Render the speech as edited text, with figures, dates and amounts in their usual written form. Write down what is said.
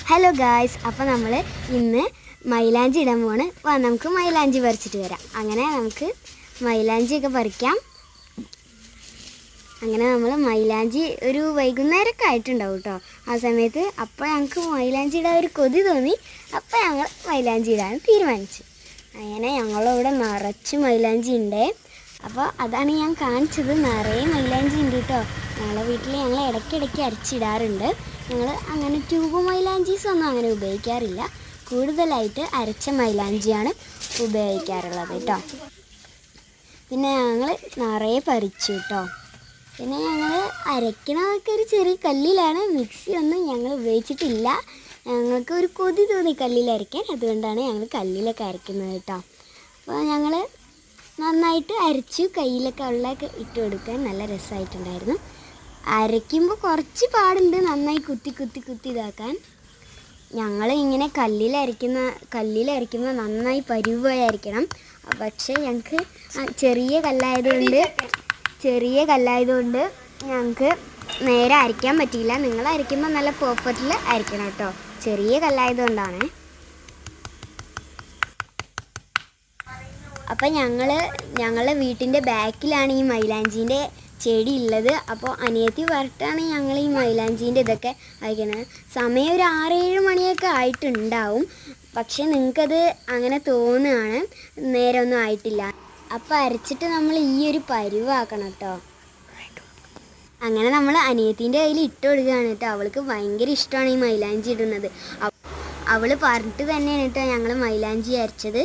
Hello guys, അപ്പോൾ നമ്മൾ ഇന്ന് മൈലാഞ്ചി ഇടാൻ പോവാണ്. നമുക്ക് മൈലാഞ്ചി പറിച്ചിട്ട് വരാം. അങ്ങനെ നമുക്ക് മൈലാഞ്ചിയൊക്കെ പറിക്കാം. അങ്ങനെ നമ്മൾ മൈലാഞ്ചി ഒരു വൈകുന്നേരമൊക്കെ ആയിട്ടുണ്ടാവും കേട്ടോ. ആ സമയത്ത് അപ്പോൾ ഞങ്ങൾക്ക് മൈലാഞ്ചി ഇടാൻ ഒരു കൊതി തോന്നി. അപ്പോൾ ഞങ്ങൾ മൈലാഞ്ചി ഇടാൻ തീരുമാനിച്ചു. അങ്ങനെ ഞങ്ങളിവിടെ നിറച്ച് മൈലാഞ്ചി ഉണ്ട്. അപ്പോൾ അതാണ് ഞാൻ കാണിച്ചത്. നിറയെ മൈലാഞ്ചി ഉണ്ട് കേട്ടോ. ഞങ്ങളെ വീട്ടിൽ ഞങ്ങൾ ഇടയ്ക്കിടയ്ക്ക് അരച്ചിടാറുണ്ട്. ഞങ്ങൾ അങ്ങനെ ട്യൂബ് മൈലാഞ്ചീസ് ഒന്നും അങ്ങനെ ഉപയോഗിക്കാറില്ല. കൂടുതലായിട്ട് അരച്ച മൈലാഞ്ചിയാണ് ഉപയോഗിക്കാറുള്ളത് കേട്ടോ. പിന്നെ ഞങ്ങൾ നിറയെ പറിച്ചു കേട്ടോ. പിന്നെ ഞങ്ങൾ അരയ്ക്കണതൊക്കെ ഒരു ചെറിയ കല്ലിലാണ്. മിക്സി ഒന്നും ഞങ്ങൾ ഉപയോഗിച്ചിട്ടില്ല. ഞങ്ങൾക്ക് ഒരു കൊതി തോന്നി കല്ലിൽ അരയ്ക്കാൻ. അതുകൊണ്ടാണ് ഞങ്ങൾ കല്ലിലൊക്കെ അരയ്ക്കുന്നത് കേട്ടോ. അപ്പോൾ ഞങ്ങൾ നന്നായിട്ട് അരച്ചു. കയ്യിലൊക്കെ ഉള്ളതൊക്കെ ഇട്ട് കൊടുക്കാൻ നല്ല രസമായിട്ടുണ്ടായിരുന്നു. അരയ്ക്കുമ്പോൾ കുറച്ച് പാടുണ്ട് നന്നായി കുത്തി ഇതാക്കാൻ. ഞങ്ങൾ ഇങ്ങനെ കല്ലിലരയ്ക്കുമ്പോൾ നന്നായി പരുവായി അരയ്ക്കണം. പക്ഷേ ഞങ്ങൾക്ക് ചെറിയ കല്ലായതുകൊണ്ട് ഞങ്ങൾക്ക് നേരെ അരയ്ക്കാൻ പറ്റിയില്ല. നിങ്ങൾ അരയ്ക്കുമ്പോൾ നല്ല പെർഫെക്റ്റിൽ അരയ്ക്കണം കേട്ടോ. ചെറിയ കല്ലായതുകൊണ്ടാണ്. അപ്പം ഞങ്ങളുടെ വീട്ടിൻ്റെ ബാക്കിലാണ് ഈ മൈലാഞ്ചീൻ്റെ ചെടി ഉള്ളത്. അപ്പോൾ അനിയത്തി പറഞ്ഞിട്ടാണ് ഞങ്ങൾ ഈ മൈലാഞ്ചീൻ്റെ ഇതൊക്കെ അയക്കുന്നത്. സമയം ഒരു 6-7 മണിയൊക്കെ ആയിട്ടുണ്ടാവും. പക്ഷെ നിങ്ങൾക്കത് അങ്ങനെ തോന്നുകയാണ്, നേരമൊന്നും ആയിട്ടില്ല. അപ്പോൾ അരച്ചിട്ട് നമ്മൾ ഈ ഒരു പരുവാക്കണം കേട്ടോ. അങ്ങനെ നമ്മൾ അനിയത്തിൻ്റെ കയ്യിൽ ഇട്ട് കൊടുക്കുകയാണ് കേട്ടോ. അവൾക്ക് ഭയങ്കര ഇഷ്ടമാണ് ഈ മൈലാഞ്ചി ഇടുന്നത്. അവൾ പറഞ്ഞിട്ട് തന്നെയാണ് കേട്ടോ ഞങ്ങൾ മൈലാഞ്ചി അരച്ചത്.